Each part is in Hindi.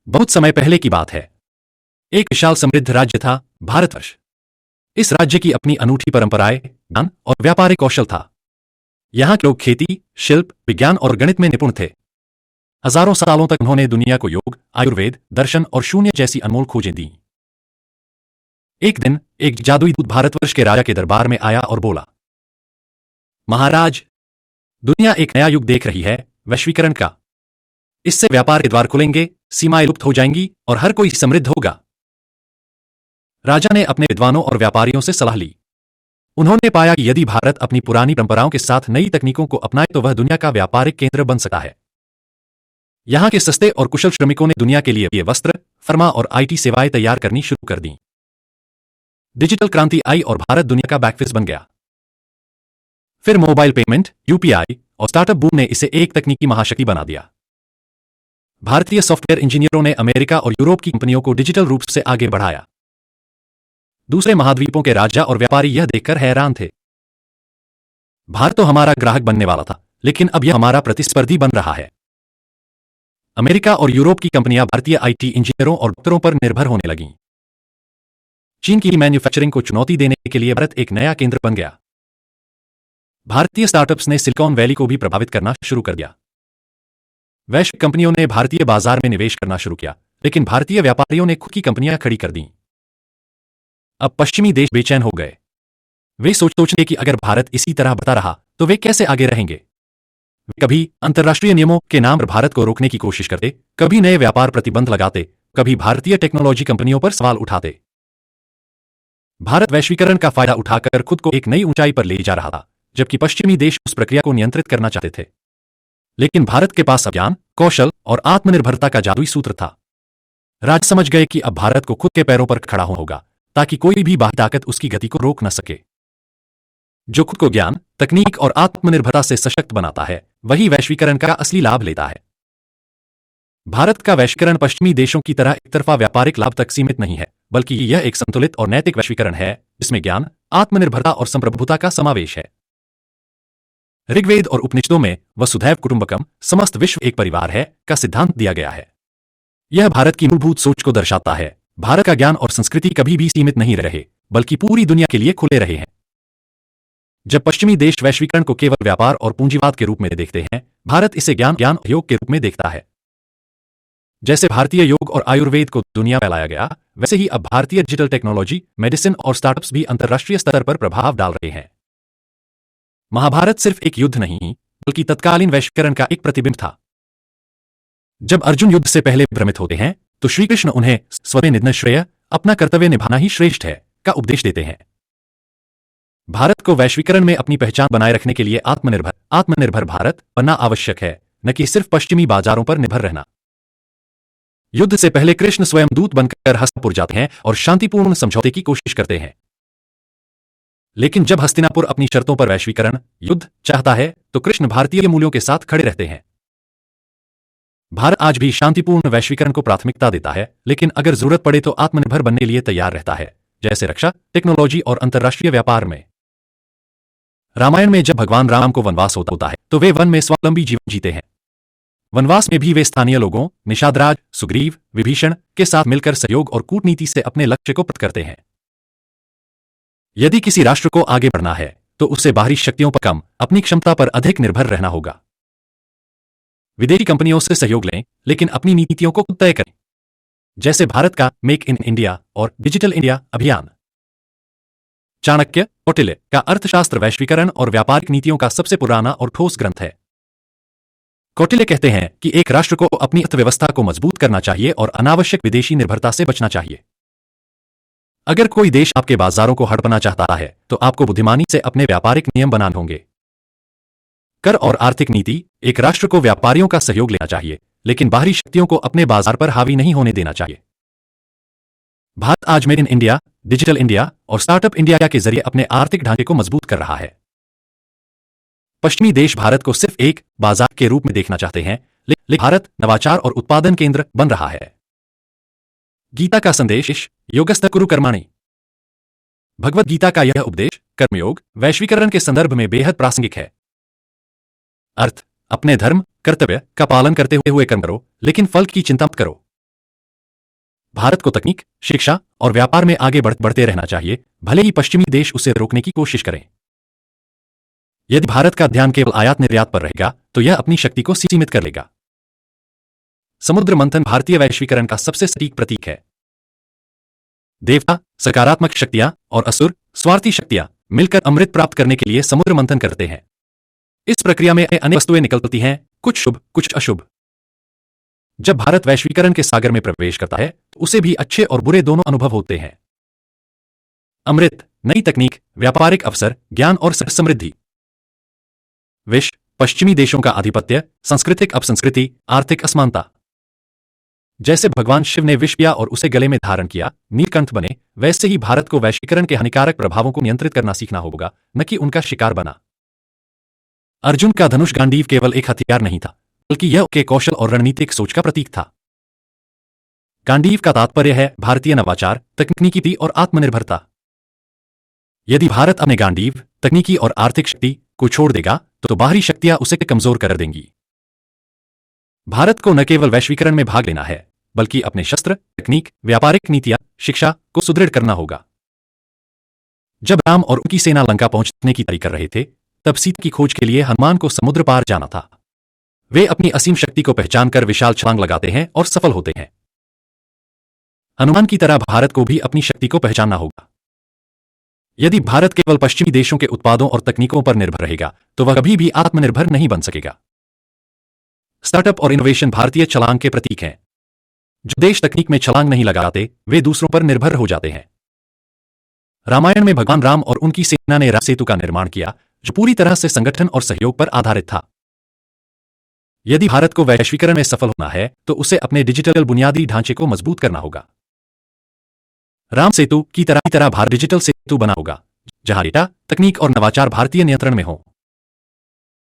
बहुत समय पहले की बात है। एक विशाल समृद्ध राज्य था, भारतवर्ष। इस राज्य की अपनी अनूठी परंपराएं, ज्ञान और व्यापारिक कौशल था। यहाँ के लोग खेती, शिल्प, विज्ञान और गणित में निपुण थे। हजारों सालों तक उन्होंने दुनिया को योग, आयुर्वेद, दर्शन और शून्य जैसी अनमोल खोजें दी। एक दिन एक जादुई दूत भारतवर्ष के राजा के दरबार में आया और बोला, महाराज, दुनिया एक नया युग देख रही है, वैश्वीकरण का। इससे व्यापार के द्वार खुलेंगे, सीमाएं लुप्त हो जाएंगी और हर कोई समृद्ध होगा। राजा ने अपने विद्वानों और व्यापारियों से सलाह ली। उन्होंने पाया कि यदि भारत अपनी पुरानी परंपराओं के साथ नई तकनीकों को अपनाए तो वह दुनिया का व्यापारिक केंद्र बन सकता है। यहां के सस्ते और कुशल श्रमिकों ने दुनिया के लिए ये वस्त्र, फर्मा और आईटी सेवाएं तैयार करनी शुरू कर दी। डिजिटल क्रांति आई और भारत दुनिया का बैकफेस बन गया। फिर मोबाइल पेमेंट, यूपीआई और स्टार्टअप बूम ने इसे एक तकनीकी महाशक्ति बना दिया। भारतीय सॉफ्टवेयर इंजीनियरों ने अमेरिका और यूरोप की कंपनियों को डिजिटल रूप से आगे बढ़ाया। दूसरे महाद्वीपों के राजा और व्यापारी यह देखकर हैरान थे। भारत तो हमारा ग्राहक बनने वाला था, लेकिन अब यह हमारा प्रतिस्पर्धी बन रहा है। अमेरिका और यूरोप की कंपनियां भारतीय आईटी इंजीनियरों और डॉक्टरों पर निर्भर होने लगीं। चीन की मैन्युफैक्चरिंग को चुनौती देने के लिए भारत एक नया केंद्र बन गया। भारतीय स्टार्टअप्स ने सिलिकॉन वैली को भी प्रभावित करना शुरू कर दिया। वैश्विक कंपनियों ने भारतीय बाजार में निवेश करना शुरू किया, लेकिन भारतीय व्यापारियों ने खुद की कंपनियां खड़ी कर दी। अब पश्चिमी देश बेचैन हो गए। वे सोचते कि अगर भारत इसी तरह बढ़ता रहा तो वे कैसे आगे रहेंगे। वे कभी अंतर्राष्ट्रीय नियमों के नाम पर भारत को रोकने की कोशिश करते, कभी नए व्यापार प्रतिबंध लगाते, कभी भारतीय टेक्नोलॉजी कंपनियों पर सवाल उठाते। भारत वैश्वीकरण का फायदा उठाकर खुद को एक नई ऊंचाई पर ले जा रहा था, जबकि पश्चिमी देश उस प्रक्रिया को नियंत्रित करना चाहते थे। लेकिन भारत के पास ज्ञान, कौशल और आत्मनिर्भरता का जादुई सूत्र था। राजा समझ गए कि अब भारत को खुद के पैरों पर खड़ा होना होगा, ताकि कोई भी बाहरी ताकत उसकी गति को रोक न सके। जो खुद को ज्ञान, तकनीक और आत्मनिर्भरता से सशक्त बनाता है, वही वैश्वीकरण का असली लाभ लेता है। भारत का वैश्वीकरण पश्चिमी देशों की तरह एक तरफा व्यापारिक लाभ तक सीमित नहीं है, बल्कि यह एक संतुलित और नैतिक वैश्वीकरण है, जिसमें ज्ञान, आत्मनिर्भरता और संप्रभुता का समावेश है। ऋग्वेद और उपनिषदों में वसुधैव कुटुंबकम, समस्त विश्व एक परिवार है, का सिद्धांत दिया गया है। यह भारत की मूलभूत सोच को दर्शाता है। भारत का ज्ञान और संस्कृति कभी भी सीमित नहीं रहे, बल्कि पूरी दुनिया के लिए खुले रहे हैं। जब पश्चिमी देश वैश्वीकरण को केवल व्यापार और पूंजीवाद के रूप में देखते हैं, भारत इसे ज्ञान और योग के रूप में देखता है। जैसे भारतीय योग और आयुर्वेद को दुनिया में फैलाया गया, वैसे ही अब भारतीय डिजिटल टेक्नोलॉजी, मेडिसिन और स्टार्टअप्स भी अंतर्राष्ट्रीय स्तर पर प्रभाव डाल रहे हैं। महाभारत सिर्फ एक युद्ध नहीं, बल्कि तत्कालीन वैश्वीकरण का एक प्रतिबिंब था। जब अर्जुन युद्ध से पहले भ्रमित होते हैं, तो श्री कृष्ण उन्हें स्वमेव निधनं श्रेयः, अपना कर्तव्य निभाना ही श्रेष्ठ है, का उपदेश देते हैं। भारत को वैश्वीकरण में अपनी पहचान बनाए रखने के लिए आत्मनिर्भर भारत बनना आवश्यक है, न कि सिर्फ पश्चिमी बाजारों पर निर्भर रहना। युद्ध से पहले कृष्ण स्वयं दूत बनकर हस्तिनापुर जाते हैं और शांतिपूर्ण समझौते की कोशिश करते हैं। लेकिन जब हस्तिनापुर अपनी शर्तों पर वैश्वीकरण, युद्ध चाहता है, तो कृष्ण भारतीय मूल्यों के साथ खड़े रहते हैं। भारत आज भी शांतिपूर्ण वैश्वीकरण को प्राथमिकता देता है, लेकिन अगर जरूरत पड़े तो आत्मनिर्भर बनने के लिए तैयार रहता है, जैसे रक्षा, टेक्नोलॉजी और अंतर्राष्ट्रीय व्यापार में। रामायण में जब भगवान राम को वनवास होता है, तो वे वन में स्वावलंबी जीवन जीते हैं। वनवास में भी वे स्थानीय लोगों, निषादराज, सुग्रीव, विभीषण के साथ मिलकर सहयोग और कूटनीति से अपने लक्ष्य को प्राप्त करते हैं। यदि किसी राष्ट्र को आगे बढ़ना है, तो उसे बाहरी शक्तियों पर कम, अपनी क्षमता पर अधिक निर्भर रहना होगा। विदेशी कंपनियों से सहयोग लें, लेकिन अपनी नीतियों को खुद तय करें, जैसे भारत का मेक इन इंडिया और डिजिटल इंडिया अभियान। चाणक्य, कौटिल्य का अर्थशास्त्र वैश्वीकरण और व्यापारिक नीतियों का सबसे पुराना और ठोस ग्रंथ है। कौटिल्य कहते हैं कि एक राष्ट्र को अपनी अर्थव्यवस्था को मजबूत करना चाहिए और अनावश्यक विदेशी निर्भरता से बचना चाहिए। अगर कोई देश आपके बाजारों को हड़पना चाहता है, तो आपको बुद्धिमानी से अपने व्यापारिक नियम बनाने होंगे। कर और आर्थिक नीति, एक राष्ट्र को व्यापारियों का सहयोग लेना चाहिए, लेकिन बाहरी शक्तियों को अपने बाजार पर हावी नहीं होने देना चाहिए। भारत आज make in India, digital India और स्टार्टअप इंडिया के जरिए अपने आर्थिक ढांचे को मजबूत कर रहा है। पश्चिमी देश भारत को सिर्फ एक बाजार के रूप में देखना चाहते हैं, लेकिन भारत नवाचार और उत्पादन केंद्र बन रहा है। गीता का संदेश, योगस्थ कुरु कर्माणि। भगवद गीता का यह उपदेश, कर्मयोग, वैश्वीकरण के संदर्भ में बेहद प्रासंगिक है। अर्थ, अपने धर्म, कर्तव्य का पालन करते हुए कर्म करो, लेकिन फल की चिंता मत करो। भारत को तकनीक, शिक्षा और व्यापार में आगे बढ़ते रहना चाहिए, भले ही पश्चिमी देश उसे रोकने की कोशिश करें। यदि भारत का ध्यान केवल आयात निर्यात पर रहेगा तो यह अपनी शक्ति को सीमित कर लेगा। समुद्र मंथन भारतीय वैश्वीकरण का सबसे सटीक प्रतीक है। देवता, सकारात्मक शक्तियां और असुर, स्वार्थी शक्तियां मिलकर अमृत प्राप्त करने के लिए समुद्र मंथन करते हैं। इस प्रक्रिया में अनेक वस्तुएं निकलती हैं, कुछ शुभ, कुछ अशुभ। जब भारत वैश्वीकरण के सागर में प्रवेश करता है तो उसे भी अच्छे और बुरे दोनों अनुभव होते हैं। अमृत, नई तकनीक, व्यापारिक अवसर, ज्ञान और समृद्धि। विष, पश्चिमी देशों का आधिपत्य, सांस्कृतिक अपसंस्कृति, आर्थिक असमानता। जैसे भगवान शिव ने विष पिया और उसे गले में धारण किया, नीलकंठ बने, वैसे ही भारत को वैश्वीकरण के हानिकारक प्रभावों को नियंत्रित करना सीखना होगा, न कि उनका शिकार बना। अर्जुन का धनुष गांडीव केवल एक हथियार नहीं था, बल्कि यह उसके कौशल और रणनीतिक सोच का प्रतीक था। गांडीव का तात्पर्य है भारतीय नवाचार, तकनीकी और आत्मनिर्भरता। यदि भारत अपने गांडीव, तकनीकी और आर्थिक शक्ति को छोड़ देगा तो बाहरी शक्तियां उसे कमजोर कर देंगी। भारत को न केवल वैश्वीकरण में भाग लेना है, बल्कि अपने शस्त्र, तकनीक, व्यापारिक नीतियां, शिक्षा को सुदृढ़ करना होगा। जब राम और उनकी सेना लंका पहुंचने की तैयारी कर रहे थे, तब सीता की खोज के लिए हनुमान को समुद्र पार जाना था। वे अपनी असीम शक्ति को पहचानकर विशाल छलांग लगाते हैं और सफल होते हैं। हनुमान की तरह भारत को भी अपनी शक्ति को पहचानना होगा। यदि भारत केवल पश्चिमी देशों के उत्पादों और तकनीकों पर निर्भर रहेगा तो वह कभी भी आत्मनिर्भर नहीं बन सकेगा। स्टार्टअप और इनोवेशन भारतीय छलांग के प्रतीक हैं। जो देश तकनीक में छलांग नहीं लगाते, वे दूसरों पर निर्भर हो जाते हैं। रामायण में भगवान राम और उनकी सेना ने राम सेतु का निर्माण किया, जो पूरी तरह से संगठन और सहयोग पर आधारित था। यदि भारत को वैश्वीकरण में सफल होना है तो उसे अपने डिजिटल बुनियादी ढांचे को मजबूत करना होगा। राम सेतु की तरह भारत डिजिटल सेतु बना होगा, जहां डेटा, तकनीक और नवाचार भारतीय नियंत्रण में हो।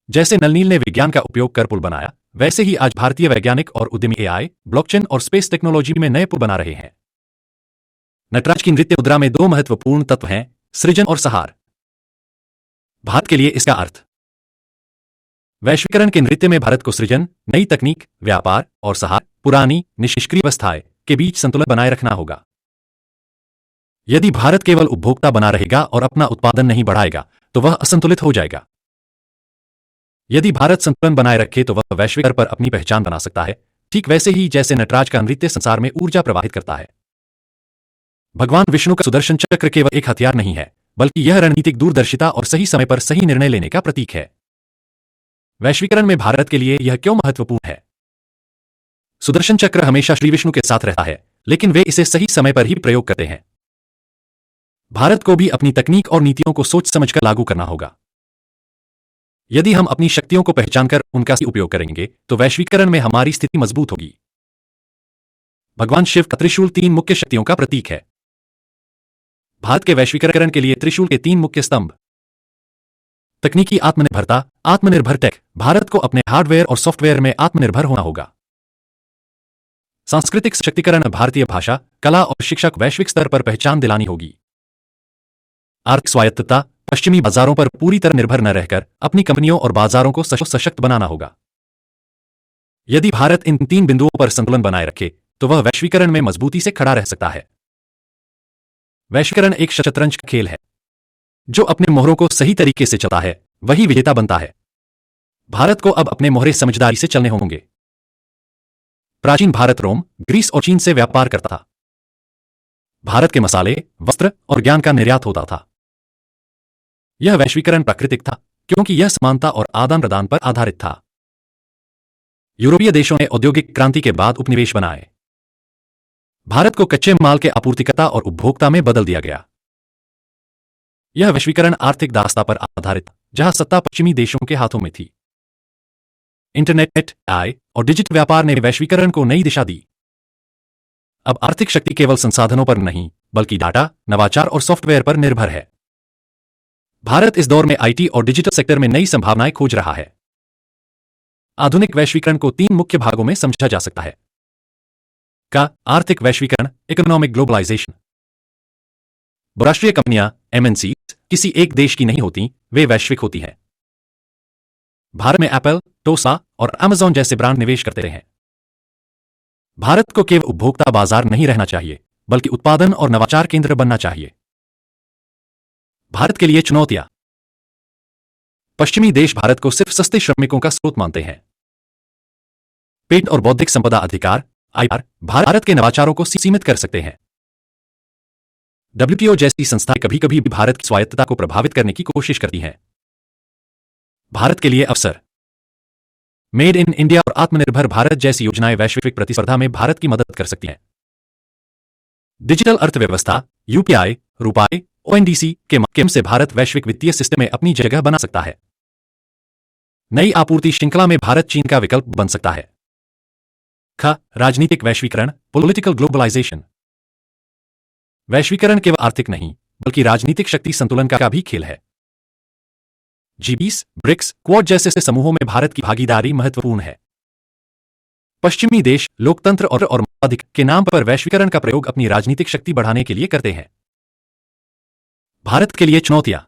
जैसे नल ने विज्ञान का उपयोग कर पुल बनाया, वैसे ही आज भारतीय वैज्ञानिक और उद्यमी एआई, ब्लॉकचेन और स्पेस टेक्नोलॉजी में नए पुल बना रहे हैं। नटराज की नृत्य मुद्रा में दो महत्वपूर्ण तत्व हैं, सृजन और सहार। भारत के लिए इसका अर्थ, वैश्वीकरण के नृत्य में भारत को सृजन, नई तकनीक, व्यापार और सहार, पुरानी निष्क्रिय अवस्थाएं के बीच संतुलन बनाए रखना होगा। यदि भारत केवल उपभोक्ता बना रहेगा और अपना उत्पादन नहीं बढ़ाएगा तो वह असंतुलित हो जाएगा। यदि भारत संतुलन बनाए रखे तो वह वैश्विक स्तर पर अपनी पहचान बना सकता है, ठीक वैसे ही जैसे नटराज का नृत्य संसार में ऊर्जा प्रवाहित करता है। भगवान विष्णु का सुदर्शन चक्र केवल एक हथियार नहीं है, बल्कि यह रणनीतिक दूरदर्शिता और सही समय पर सही निर्णय लेने का प्रतीक है। वैश्वीकरण में भारत के लिए यह क्यों महत्वपूर्ण है? सुदर्शन चक्र हमेशा श्री विष्णु के साथ रहता है, लेकिन वे इसे सही समय पर ही प्रयोग करते हैं। भारत को भी अपनी तकनीक और नीतियों को सोच समझकर लागू करना होगा। यदि हम अपनी शक्तियों को पहचानकर उनका सही उपयोग करेंगे तो वैश्वीकरण में हमारी स्थिति मजबूत होगी। भगवान शिव का त्रिशूल 3 मुख्य शक्तियों का प्रतीक है। भारत के वैश्वीकरण के लिए त्रिशूल के 3 मुख्य स्तंभ। तकनीकी आत्मनिर्भरता, आत्मनिर्भर टेक, भारत को अपने हार्डवेयर और सॉफ्टवेयर में आत्मनिर्भर होना होगा। सांस्कृतिक सशक्तिकरण, भारतीय भाषा, कला और शिक्षा को वैश्विक स्तर पर पहचान दिलानी होगी। आर्थिक स्वायत्तता, पश्चिमी बाजारों पर पूरी तरह निर्भर न रहकर अपनी कंपनियों और बाजारों को सशक्त बनाना होगा। यदि भारत इन 3 बिंदुओं पर संतुलन बनाए रखे तो वह वैश्वीकरण में मजबूती से खड़ा रह सकता है। वैश्वीकरण एक शतरंज का खेल है। जो अपने मोहरों को सही तरीके से चलता है वही विजेता बनता है। भारत को अब अपने मोहरे समझदारी से चलने होंगे। प्राचीन भारत रोम, ग्रीस और चीन से व्यापार करता था। भारत के मसाले, वस्त्र और ज्ञान का निर्यात होता था। यह वैश्वीकरण प्राकृतिक था क्योंकि यह समानता और आदान प्रदान पर आधारित था। यूरोपीय देशों ने औद्योगिक क्रांति के बाद उपनिवेश बनाए। भारत को कच्चे माल के आपूर्तिकर्ता और उपभोक्ता में बदल दिया गया। यह वैश्वीकरण आर्थिक दासता पर आधारित था, जहां सत्ता पश्चिमी देशों के हाथों में थी। इंटरनेट, एआई और डिजिटल व्यापार ने वैश्वीकरण को नई दिशा दी। अब आर्थिक शक्ति केवल संसाधनों पर नहीं, बल्कि डाटा, नवाचार और सॉफ्टवेयर पर निर्भर है। भारत इस दौर में आईटी और डिजिटल सेक्टर में नई संभावनाएं खोज रहा है। आधुनिक वैश्वीकरण को 3 मुख्य भागों में समझा जा सकता है। आर्थिक वैश्वीकरण, इकोनॉमिक ग्लोबलाइजेशन। बहुराष्ट्रीय कंपनियां, एमएनसी, किसी एक देश की नहीं होती, वे वैश्विक होती हैं। भारत में एप्पल, टोसा और अमेज़न जैसे ब्रांड निवेश करते हैं। भारत को केवल उपभोक्ता बाजार नहीं रहना चाहिए, बल्कि उत्पादन और नवाचार केंद्र बनना चाहिए। भारत के लिए चुनौतियां। पश्चिमी देश भारत को सिर्फ सस्ते श्रमिकों का स्रोत मानते हैं। पेटेंट और बौद्धिक संपदा अधिकार आईपीआर भारत के नवाचारों को सीमित कर सकते हैं। डब्ल्यूटीओ जैसी संस्थाएं कभी कभी भारत की स्वायत्तता को प्रभावित करने की कोशिश करती हैं। भारत के लिए अवसर। मेड इन इंडिया और आत्मनिर्भर भारत जैसी योजनाएं वैश्विक प्रतिस्पर्धा में भारत की मदद कर सकती हैं। डिजिटल अर्थव्यवस्था, यूपीआई, रुपए, ओएनडीसी के माध्यम से भारत वैश्विक वित्तीय सिस्टम में अपनी जगह बना सकता है। नई आपूर्ति श्रृंखला में भारत चीन का विकल्प बन सकता है। राजनीतिक वैश्वीकरण, पॉलिटिकल ग्लोबलाइजेशन। वैश्वीकरण केवल आर्थिक नहीं, बल्कि राजनीतिक शक्ति संतुलन का भी खेल है। G20, ब्रिक्स, क्वाड जैसे समूहों में भारत की भागीदारी महत्वपूर्ण है। पश्चिमी देश लोकतंत्र और मानवाधिकार के नाम पर वैश्वीकरण का प्रयोग अपनी राजनीतिक शक्ति बढ़ाने के लिए करते हैं। भारत के लिए चुनौतियां।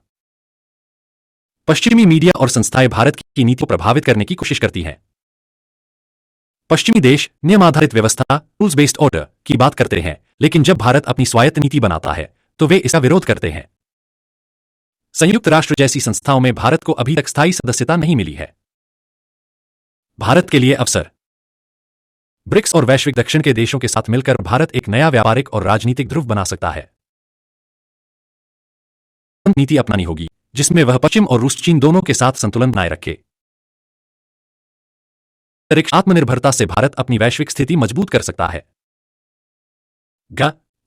पश्चिमी मीडिया और संस्थाएं भारत की नीति को प्रभावित करने की कोशिश करती हैं। पश्चिमी देश नियम आधारित व्यवस्था, रूल्स बेस्ड ऑर्डर की बात करते हैं, लेकिन जब भारत अपनी स्वायत्त नीति बनाता है तो वे इसका विरोध करते हैं। संयुक्त राष्ट्र जैसी संस्थाओं में भारत को अभी तक स्थायी सदस्यता नहीं मिली है। भारत के लिए अवसर। ब्रिक्स और वैश्विक दक्षिण के देशों के साथ मिलकर भारत एक नया व्यापारिक और राजनीतिक ध्रुव बना सकता है। नीति अपनानी होगी जिसमें वह पश्चिम और रूस चीन दोनों के साथ संतुलन बनाए रखे। आत्मनिर्भरता से भारत अपनी वैश्विक स्थिति मजबूत कर सकता है।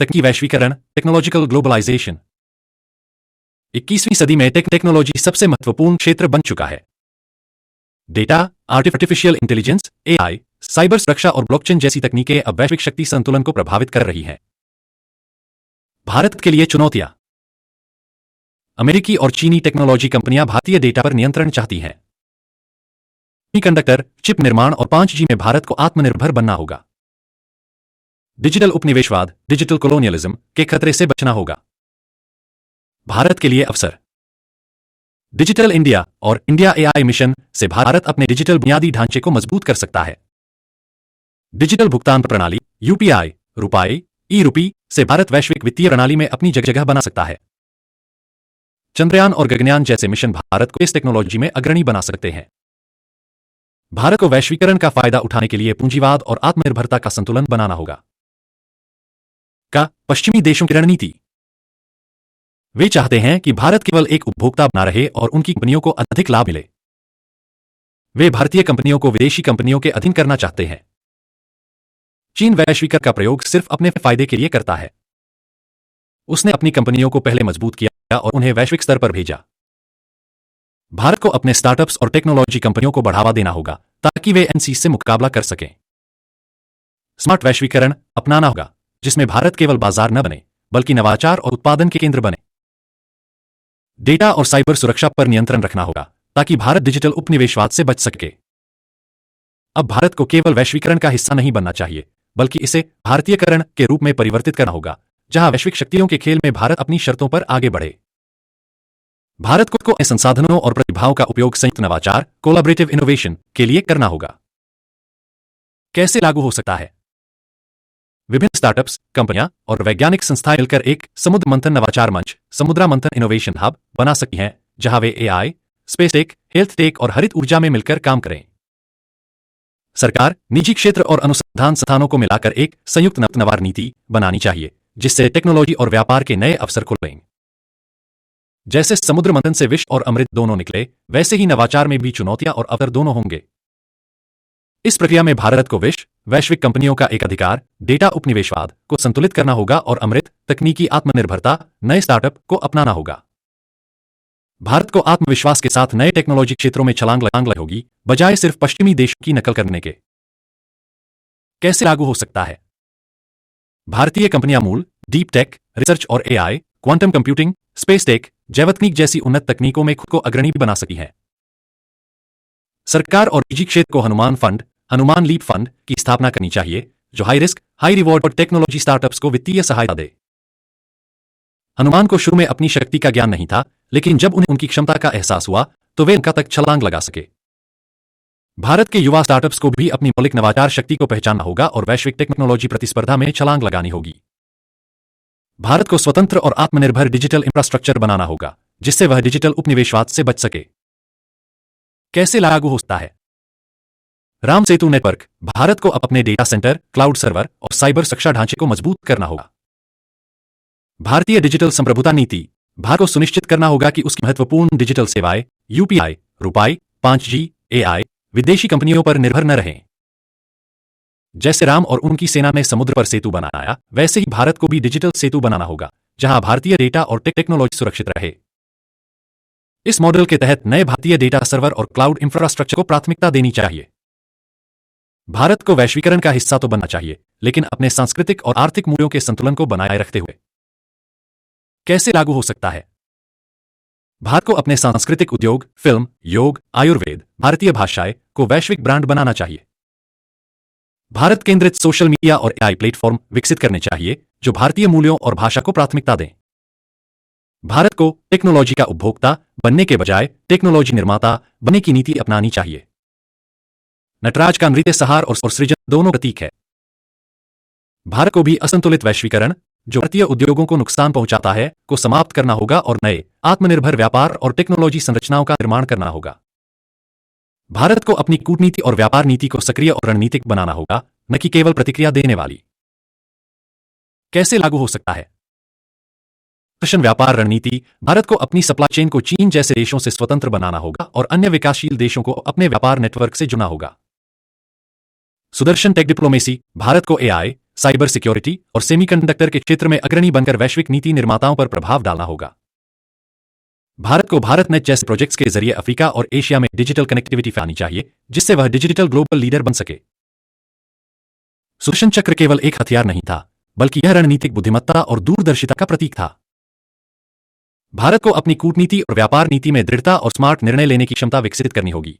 तकनीकी वैश्वीकरण, टेक्नोलॉजिकल ग्लोबलाइजेशन। 21वीं सदी में टेक्नोलॉजी सबसे महत्वपूर्ण क्षेत्र बन चुका है। Data, artificial intelligence, AI, cyber सुरक्षा और ब्लॉकचेन जैसी तकनीकें अब वैश्विक शक्ति संतुलन को प्रभावित कर रही हैं। भारत के लिए चुनौतियां। अमेरिकी और चीनी टेक्नोलॉजी कंपनियां भारतीय डेटा पर नियंत्रण चाहती हैं। सेमीकंडक्टर, चिप निर्माण और 5G में भारत को आत्मनिर्भर बनना होगा। डिजिटल उपनिवेशवाद, डिजिटल कोलोनियलिज्म के खतरे से बचना होगा। भारत के लिए अवसर। डिजिटल इंडिया और इंडिया एआई मिशन से भारत अपने डिजिटल बुनियादी ढांचे को मजबूत कर सकता है। डिजिटल भुगतान प्रणाली, यूपीआई, रुपए, ई-रुपी से भारत वैश्विक वित्तीय प्रणाली में अपनी जगह बना सकता है। चंद्रयान और गगनयान जैसे मिशन भारत को इस टेक्नोलॉजी में अग्रणी बना सकते हैं। भारत को वैश्वीकरण का फायदा उठाने के लिए पूंजीवाद और आत्मनिर्भरता का संतुलन बनाना होगा। पश्चिमी देशों की रणनीति। वे चाहते हैं कि भारत केवल एक उपभोक्ता बना रहे और उनकी कंपनियों को अधिक लाभ मिले। वे भारतीय कंपनियों को विदेशी कंपनियों के अधीन करना चाहते हैं। चीन वैश्वीकरण का प्रयोग सिर्फ अपने फायदे के लिए करता है। उसने अपनी कंपनियों को पहले मजबूत किया और उन्हें वैश्विक स्तर पर भेजा। भारत को अपने स्टार्टअप्स और टेक्नोलॉजी कंपनियों को बढ़ावा देना होगा ताकि वे एनसी से मुकाबला कर सकें। स्मार्ट वैश्वीकरण अपनाना होगा जिसमें भारत केवल बाजार न बने बल्कि नवाचार और उत्पादन के केंद्र बने। डेटा और साइबर सुरक्षा पर नियंत्रण रखना होगा ताकि भारत डिजिटल उपनिवेशवाद से बच सके। अब भारत को केवल वैश्वीकरण का हिस्सा नहीं बनना चाहिए बल्कि इसे भारतीयकरण के रूप में परिवर्तित करना होगा, जहां वैश्विक शक्तियों के खेल में भारत अपनी शर्तों पर आगे बढ़े। भारत को संसाधनों और प्रतिभाओं का उपयोग संयुक्त नवाचार, कोलैबोरेटिव इनोवेशन के लिए करना होगा। कैसे लागू हो सकता है? विभिन्न स्टार्टअप्स, कंपनियां और वैज्ञानिक संस्थाएं मिलकर एक समुद्र मंथन नवाचार मंच, समुद्रा मंथन इनोवेशन हब बना सकती हैं, जहां वे AI, space tech, health tech और हरित ऊर्जा में मिलकर काम करें। सरकार, निजी क्षेत्र और अनुसंधान संस्थानों को मिलाकर एक संयुक्त नवाचार नीति बनानी चाहिए जिससे टेक्नोलॉजी और व्यापार के नए अवसर खुलें। जैसे समुद्र मंथन से विष और अमृत दोनों निकले, वैसे ही नवाचार में भी चुनौतियां और अवसर दोनों होंगे। इस प्रक्रिया में भारत को वैश्विक कंपनियों का एक अधिकार, डेटा उपनिवेशवाद को संतुलित करना होगा और अमृत, तकनीकी आत्मनिर्भरता, नए स्टार्टअप को अपनाना होगा। भारत को आत्मविश्वास के साथ नए टेक्नोलॉजी क्षेत्रों में छलांग लगानी होगी, बजाय सिर्फ पश्चिमी देशों की नकल करने के। कैसे लागू हो सकता है? भारतीय कंपनियां मूल, डीप टेक, रिसर्च और AI, quantum computing, space tech, जैव तकनीक जैसी उन्नत तकनीकों में खुद को अग्रणी बना सकती है। सरकार और निजी क्षेत्र को हनुमान लीप फंड की स्थापना करनी चाहिए, जो हाई रिस्क, हाई रिवॉर्ड और टेक्नोलॉजी स्टार्टअप्स को वित्तीय सहायता दे। हनुमान को शुरू में अपनी शक्ति का ज्ञान नहीं था, लेकिन जब उन्हें उनकी क्षमता का एहसास हुआ तो वे उनका तक छलांग लगा सके। भारत के युवा स्टार्टअप्स को भी अपनी मौलिक नवाचार शक्ति को पहचानना होगा और वैश्विक टेक्नोलॉजी प्रतिस्पर्धा में छलांग लगानी होगी। भारत को स्वतंत्र और आत्मनिर्भर डिजिटल इंफ्रास्ट्रक्चर बनाना होगा, जिससे वह डिजिटल उपनिवेशवाद से बच सके। कैसे लागू हो सकता है? राम सेतु नेटवर्क। भारत को अपने डेटा सेंटर, क्लाउड सर्वर और साइबर सुरक्षा ढांचे को मजबूत करना होगा। भारतीय डिजिटल संप्रभुता नीति। भारत को सुनिश्चित करना होगा कि उसकी महत्वपूर्ण डिजिटल सेवाएं यूपीआई, रुपाई, 5G, AI विदेशी कंपनियों पर निर्भर न रहें। जैसे राम और उनकी सेना ने समुद्र पर सेतु बनाया, वैसे ही भारत को भी डिजिटल सेतु बनाना होगा, जहां भारतीय डेटा और टेक्नोलॉजी सुरक्षित रहे। इस मॉडल के तहत नए भारतीय डेटा सर्वर और क्लाउड इंफ्रास्ट्रक्चर को प्राथमिकता देनी चाहिए। भारत को वैश्वीकरण का हिस्सा तो बनना चाहिए, लेकिन अपने सांस्कृतिक और आर्थिक मूल्यों के संतुलन को बनाए रखते हुए। कैसे लागू हो सकता है? भारत को अपने सांस्कृतिक उद्योग, फिल्म, योग, आयुर्वेद, भारतीय भाषाएं को वैश्विक ब्रांड बनाना चाहिए। भारत केंद्रित सोशल मीडिया और AI प्लेटफॉर्म विकसित करने चाहिए, जो भारतीय मूल्यों और भाषा को प्राथमिकता दें। भारत को टेक्नोलॉजी का उपभोक्ता बनने के बजाय टेक्नोलॉजी निर्माता बनने की नीति अपनानी चाहिए। नटराज का नृत्य सहार और सृजन दोनों प्रतीक है। भारत को भी असंतुलित वैश्वीकरण, जो भारतीय उद्योगों को नुकसान पहुंचाता है, को समाप्त करना होगा और नए आत्मनिर्भर व्यापार और टेक्नोलॉजी संरचनाओं का निर्माण करना होगा। भारत को अपनी कूटनीति और व्यापार नीति को सक्रिय और रणनीतिक बनाना होगा, न कि केवल प्रतिक्रिया देने वाली। कैसे लागू हो सकता है? प्रश्न व्यापार रणनीति। भारत को अपनी सप्लाई चेन को चीन जैसे देशों से स्वतंत्र बनाना होगा और अन्य विकासशील देशों को अपने व्यापार नेटवर्क से जुड़ना होगा। Sudarshan take diplomacy. भारत को AI, साइबर सिक्योरिटी और सेमीकंडक्टर के क्षेत्र में अग्रणी बनकर वैश्विक नीति निर्माताओं पर प्रभाव डालना होगा। भारत को भारत नेट जैसे प्रोजेक्ट्स के जरिए अफ्रीका और एशिया में डिजिटल कनेक्टिविटी फैलानी चाहिए, जिससे वह डिजिटल ग्लोबल लीडर बन सके। सुदर्शन चक्र केवल एक हथियार नहीं था, बल्कि यह रणनीतिक बुद्धिमत्ता और दूरदर्शिता का प्रतीक था। भारत को अपनी कूटनीति और व्यापार नीति में दृढ़ता और स्मार्ट निर्णय लेने की क्षमता विकसित करनी होगी।